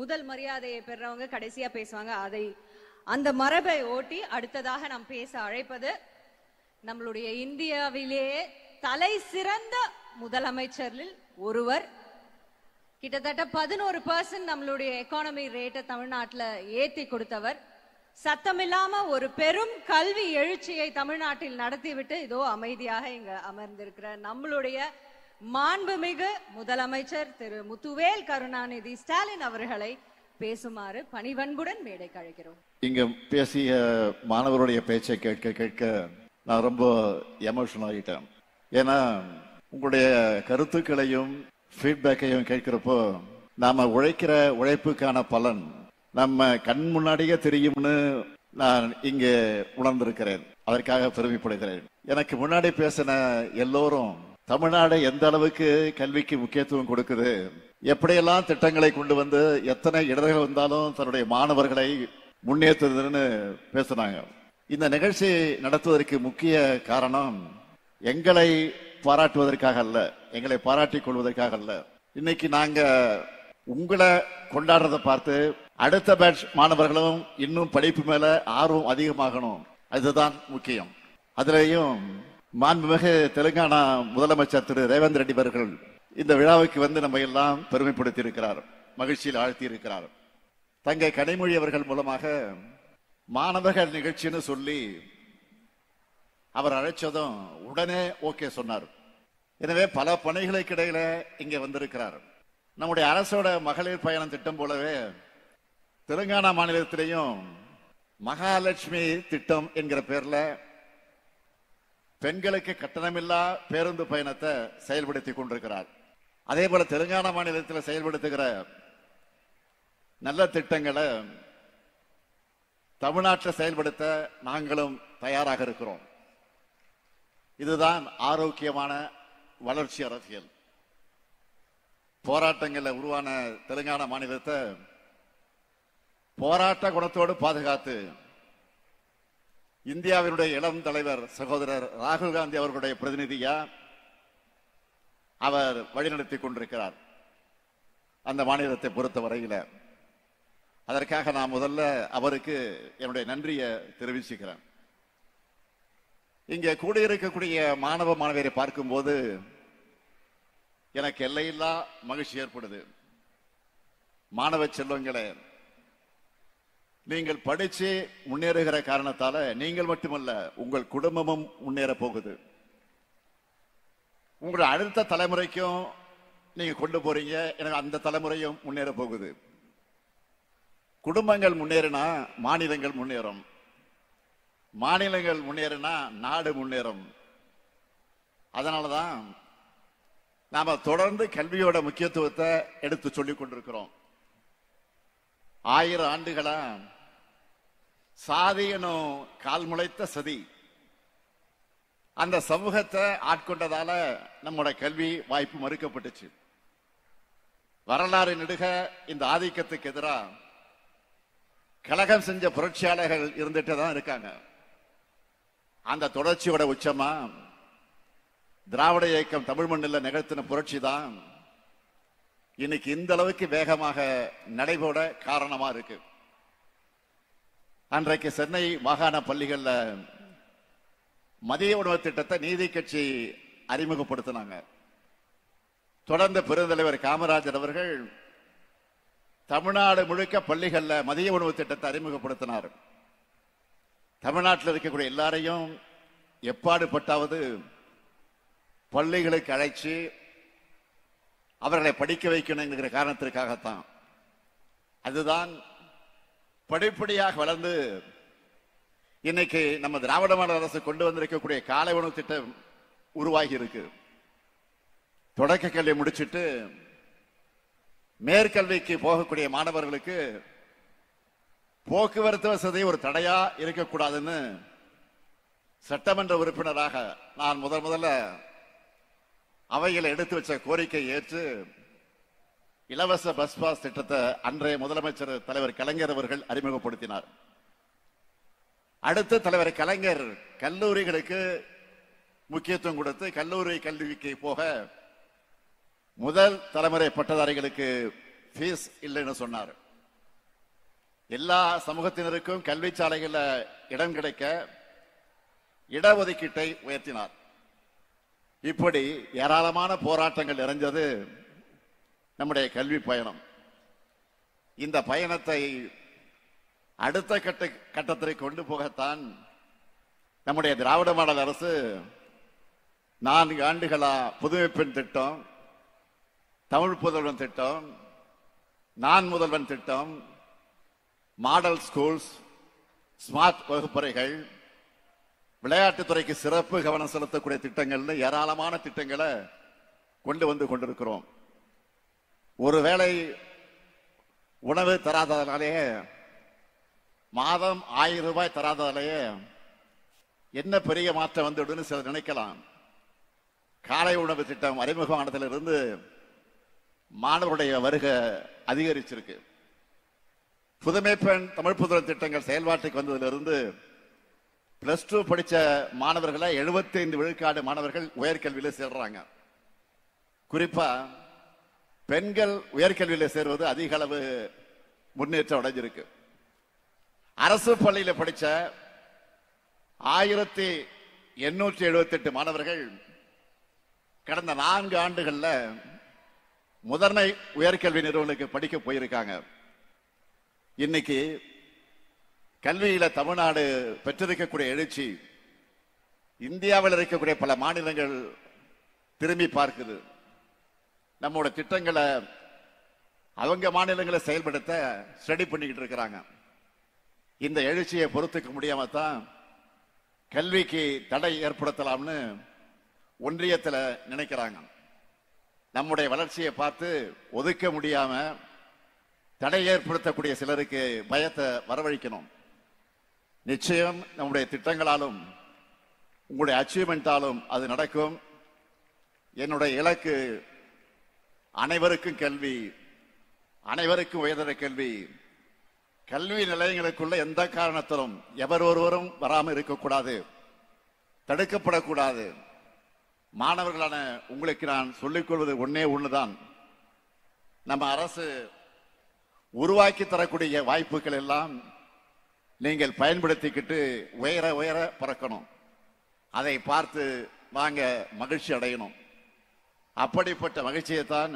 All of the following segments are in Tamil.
முதல் மரியாதையை பெறவங்க கடைசியா பேசுவாங்க. அந்த மரபை ஓட்டி அடுத்ததாக நாம் பேச அழைப்பது நம்மளுடைய இந்தியாவிலேயே தலை சிறந்த முதலமைச்சரில் ஒருவர். கிட்டத்தட்ட 11% நம்மளுடைய எக்கானமி ரேட்டை தமிழ்நாட்டில் ஏத்தி கொடுத்தவர். சத்தமில்லாம ஒரு பெரும் கல்வி எழுச்சியை தமிழ்நாட்டில் நடத்திவிட்டு இதோ அமைதியாக இங்க அமர்ந்திருக்கிற நம்மளுடைய மாண்புமிகு முதலமைச்சர் திரு முத்துவேல் கருணாநிதி ஸ்டாலின் அவர்களை பேசுமாறு பணிவன்புடன் மேடைக்கு அழைக்கிறோம். இங்க பேசிய மாணவருடைய பேச்சை கேட்க கேட்க நான் ரொம்ப எமோஷனல் ஆகிட்டேன். ஏன்னா உங்களுடைய கருத்துக்களையும் ஃபீட்பேக்கையும் கேட்கிறப்போ நாம உழைக்கிற உழைப்புக்கான பலன் நம்ம கண் முன்னாடியே தெரியும்னு நான் இங்கே உணர்ந்திருக்கிறேன். அதற்காக பெருமைப்படுகிறேன். எனக்கு முன்னாடி பேசின எல்லோரும் தமிழ்நாடு எந்த அளவுக்கு கல்விக்கு முக்கியத்துவம் கொடுக்குது, எப்படியெல்லாம் திட்டங்களை கொண்டு வந்து எத்தனை இடர்கள் வந்தாலும் தன்னுடைய மாணவர்களை முன்னேற்றுதுன்னு பேசினாங்க. இந்த நிகழ்ச்சி நடத்துவதற்கு முக்கிய காரணம் எங்களை பாராட்டுவதற்காக அல்ல, எங்களை பாராட்டிக் கொள்வதற்காக அல்ல. இன்னைக்கு நாங்க உங்களை கொண்டாடுறதை பார்த்து அடுத்த பேட்ச் மாணவர்களும் இன்னும் படிப்பு மேல ஆர்வம் அதிகமாகணும், அதுதான் முக்கியம். அதுலயும் மாண்புமிகு தெலுங்கானா முதலமைச்சர் திரு ரேவந்த் ரெட்டி அவர்கள் இந்த விழாவுக்கு வந்து நம்ம எல்லாம் பெருமைப்படுத்தி இருக்கிறார், மகிழ்ச்சியில் ஆழ்த்தி இருக்கிறார். தங்கை கனிமொழி அவர்கள் மூலமாக மாணவர்கள் நிகழ்ச்சின்னு சொல்லி அவர் அழைச்சதும் உடனே ஓகே சொன்னார். எனவே பல பணிகளுக்கு இடையில இங்க வந்திருக்கிறார். நம்முடைய அரசோட மகளிர் பயணம் திட்டம் போலவே தெலுங்கானா மாநிலத்திலையும் மகாலட்சுமி திட்டம் என்கிற பேர்ல பெண்களுக்கு கட்டணமில்லா பேருந்து பயணத்தை செயல்படுத்தி கொண்டிருக்கிறார். அதே போல தெலுங்கானா மாநிலத்தில் செயல்படுத்துகிற நல்ல திட்டங்களை தமிழ்நாட்டில் செயல்படுத்த நாங்களும் தயாராக இருக்கிறோம். இதுதான் ஆரோக்கியமான வளர்ச்சி அரசியல். போராட்டங்கள்ல உருவான தெலுங்கானா மாநிலத்தை போராட்ட குணத்தோடு பாதுகாத்து இந்தியாவினுடைய இளம் தலைவர் சகோதரர் ராகுல் காந்தி அவர்களுடைய பிரதிநிதியா அவர் வழிநடத்தி கொண்டிருக்கிறார் அந்த மாநிலத்தை பொறுத்த வரையில. அதற்காக நான் முதல்ல அவருக்கு என்னுடைய நன்றியை தெரிவிச்சுக்கிறேன். இங்கே கூடியிருக்கக்கூடிய மாணவ மாணவியரை பார்க்கும்போது எனக்கு எல்லையில்லா மகிழ்ச்சி ஏற்படுது. மாணவ செல்வங்களே, நீங்கள் படிச்சு முன்னேறுகிற காரணத்தால நீங்கள் மட்டுமல்ல உங்கள் குடும்பமும் முன்னேற போகுது. உங்கள் அடுத்த தலைமுறைக்கும் நீங்க கொண்டு போறீங்க, எனக்கு அந்த தலைமுறையும் முன்னேற போகுது. குடும்பங்கள் முன்னேறினா மாநிலங்கள் முன்னேறும், மாநிலங்கள் முன்னேறினா நாடு முன்னேறும். அதனாலதான் நாம தொடர்ந்து கல்வியோட முக்கியத்துவத்தை எடுத்து சொல்லிக் கொண்டிருக்கிறோம். 1000 ஆண்டுகளா சாதி எனும் கால் முளைத்த சதி அந்த சமூகத்தை ஆட்கொண்டதால நம்முடைய கல்வி வாய்ப்பு மறுக்கப்பட்டுச்சு. வரலாறு நெடுக இந்த ஆதிக்கத்துக்கு எதிராக கலகம் செஞ்ச புரட்சியாளர்கள் இருந்துட்டு தான் இருக்காங்க. அந்த தொடர்ச்சியோட உச்சமா திராவிட இயக்கம் தமிழ் மண்ணில் நிகழ்த்தின புரட்சி தான் இன்னைக்கு இந்த அளவுக்கு வேகமாக நடைபோட காரணமா இருக்கு. அன்றைக்கு சென்னை மாகாண பள்ளிகள்ல மதிய உணவு திட்டத்தை நீதி கட்சி அறிமுகப்படுத்தினாங்க. தொடர்ந்து பெருந்தலைவர் காமராஜர் அவர்கள் தமிழ்நாடு முழுக்க பள்ளிகள்ல மதிய உணவு திட்டத்தை அறிமுகப்படுத்தினார். தமிழ்நாட்டில் இருக்கக்கூடிய எல்லாரையும் எப்பாடுபட்டாவது பள்ளிகளுக்கு அழைச்சி அவர்களை படிக்க வைக்கணும் என்கிற காரணத்திற்காகத்தான். அதுதான் படிப்படியாக வளர்ந்து இன்னைக்கு நம்ம திராவிட மாடல் அரசு கொண்டு வந்திருக்கக்கூடிய காலை உணவு திட்டம் உருவாகி இருக்கு. தொடக்க கல்வி முடிச்சுட்டு மேற்கல்விக்கு போகக்கூடிய மாணவர்களுக்கு போக்குவரத்து வசதி ஒரு தடையா இருக்கக்கூடாதுன்னு சட்டமன்ற உறுப்பினராக நான் முதல்ல அவைகளை எடுத்து வச்ச கோரிக்கை ஏற்று இலவச பஸ் பாஸ் திட்டத்தை அன்றைய முதலமைச்சர் தலைவர் கலைஞர் அவர்கள் அறிமுகப்படுத்தினார். அடுத்து தலைவர் கலைஞர் கல்லூரிகளுக்கு முக்கியத்துவம் கொடுத்து கல்லூரி கல்விக்கு போக முதல் தலைமுறை பட்டதாரிகளுக்கு ஃபீஸ் இல்லைன்னு சொன்னார். எல்லா சமூகத்தினருக்கும் கல்வி சாலைகளில் இடம் கிடைக்க இடஒதுக்கீட்டை உயர்த்தினார். இப்படி ஏராளமான போராட்டங்கள் நிறைஞ்சது நம்முடைய கல்வி பயணம். இந்த பயணத்தை அடுத்த கட்டத்திற்கு கொண்டு போகத்தான் நம்முடைய திராவிட மாடல் அரசு 4 ஆண்டுகளா புதுமை பெண் திட்டம், தமிழ் புதல்வன் திட்டம், நான் முதல்வன் திட்டம், மாடல் ஸ்கூல்ஸ், ஸ்மார்ட் வகுப்பறைகள், விளையாட்டுத்துறைக்கு சிறப்பு கவனம் செலுத்தக்கூடிய திட்டங்கள்னு ஏராளமான திட்டங்களை கொண்டு வந்து கொண்டிருக்கிறோம். ஒருவேளை உணவு தராததாலேயே, மாதம் 1000 ரூபாய் தராததாலேயே என்ன பெரிய மாற்றம் வந்துடுன்னு சிலர் நினைக்கலாம். காலை உணவு திட்டம் அறிமுகமானதிலிருந்து மாணவருடைய வருகை அதிகரிச்சிருக்கு. புதுமை பெண் தமிழ் புதல்வன் திட்டங்கள் செயல்பாட்டுக்கு வந்ததிலிருந்து +2 படிச்ச மாணவர்களை 75 விழுக்காடு மாணவர்கள் உயர்கல்வியில சேர்றாங்க. குறிப்பா பெண்கள் உயர்கல்வியில சேர்வது அதிக அளவு முன்னேற்றம் அடைஞ்சிருக்கு. அரசு பள்ளியில படிச்ச 1878 மாணவர்கள் கடந்த 4 ஆண்டுகள்ல முதன்மை உயர்கல்வி நிறுவனங்களுக்கு படிக்க போயிருக்காங்க. இன்னைக்கு கல்வியில தமிழ்நாடு பெற்றிருக்கக்கூடிய எழுச்சி இந்தியாவில் இருக்கக்கூடிய பல மாநிலங்கள் திரும்பி பார்க்குது. நம்மோட திட்டங்களை அவங்க மாநிலங்களை செயல்படுத்த ஸ்டடி பண்ணிக்கிட்டு இருக்கிறாங்க. இந்த எழுச்சியை பொறுத்துக்க முடியாம தான் கல்விக்கு தடை ஏற்படுத்தலாம்னு ஒன்றியத்துல நினைக்கிறாங்க. நம்முடைய வளர்ச்சியை பார்த்து ஒதுக்க முடியாம தடை ஏற்படுத்தக்கூடிய சிலருக்கு பயத்தை வரவழைக்கணும். நிச்சயம் நம்முடைய திட்டங்களாலும் உங்களுடைய அச்சீவ்மெண்டாலும் அது நடக்கும். என்னுடைய இலக்கு அனைவருக்கும் கல்வி, அனைவருக்கும் உயர்தர கல்வி. கல்வி நிலையங்களுக்குள்ள எந்த காரணத்திலும் எவர் ஒருவரும் வராமல் இருக்கக்கூடாது, தடுக்கப்படக்கூடாது. மாணவர்களான உங்களுக்கு நான் சொல்லிக் கொள்வது ஒண்ணுதான், நம்ம அரசு உருவாக்கி தரக்கூடிய வாய்ப்புகள் எல்லாம் நீங்கள் பயன்படுத்திக்கிட்டு உயர உயர பறக்கணும். அதை பார்த்து வாங்க மகிழ்ச்சி அடையணும். அப்படிப்பட்ட மகிழ்ச்சியை தான்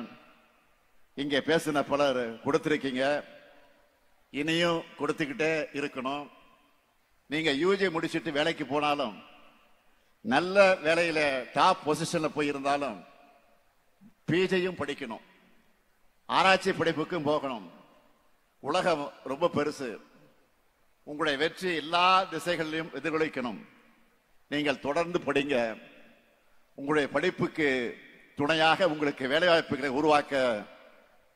இங்கே பேசின பலர் கொடுத்திருக்கீங்க, இனியும் கொடுத்துக்கிட்டே இருக்கணும். நீங்க யூஜி முடிச்சுட்டு வேலைக்கு போனாலும், நல்ல வேலையில டாப் பொசிஷன்ல போயிருந்தாலும் பிஜியும் படிக்கணும், ஆராய்ச்சி படிப்புக்கும் போகணும். உலகம் ரொம்ப பெருசு. உங்களுடைய வெற்றி எல்லா திசைகளிலும் எதிரொலிக்கணும். நீங்கள் தொடர்ந்து படிங்க. உங்களுடைய படிப்புக்கு துணையாக உங்களுக்கு வேலைவாய்ப்புகளை உருவாக்க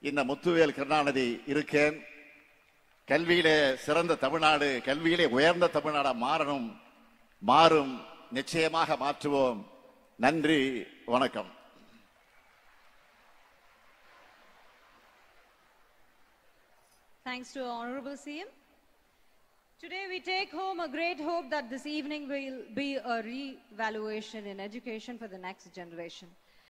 இந்த முத்துவேல் கருணாநிதி இருக்கேன். கல்வியிலே சிறந்த தமிழ்நாடு, கல்வியிலே உயர்ந்த தமிழ்நாடா மாறும். நிச்சயமாக மாற்றுவோம். நன்றி, வணக்கம். Thanks to Honorable CM. Today we take home a great hope that this evening will be a re-evaluation in education for the next generation.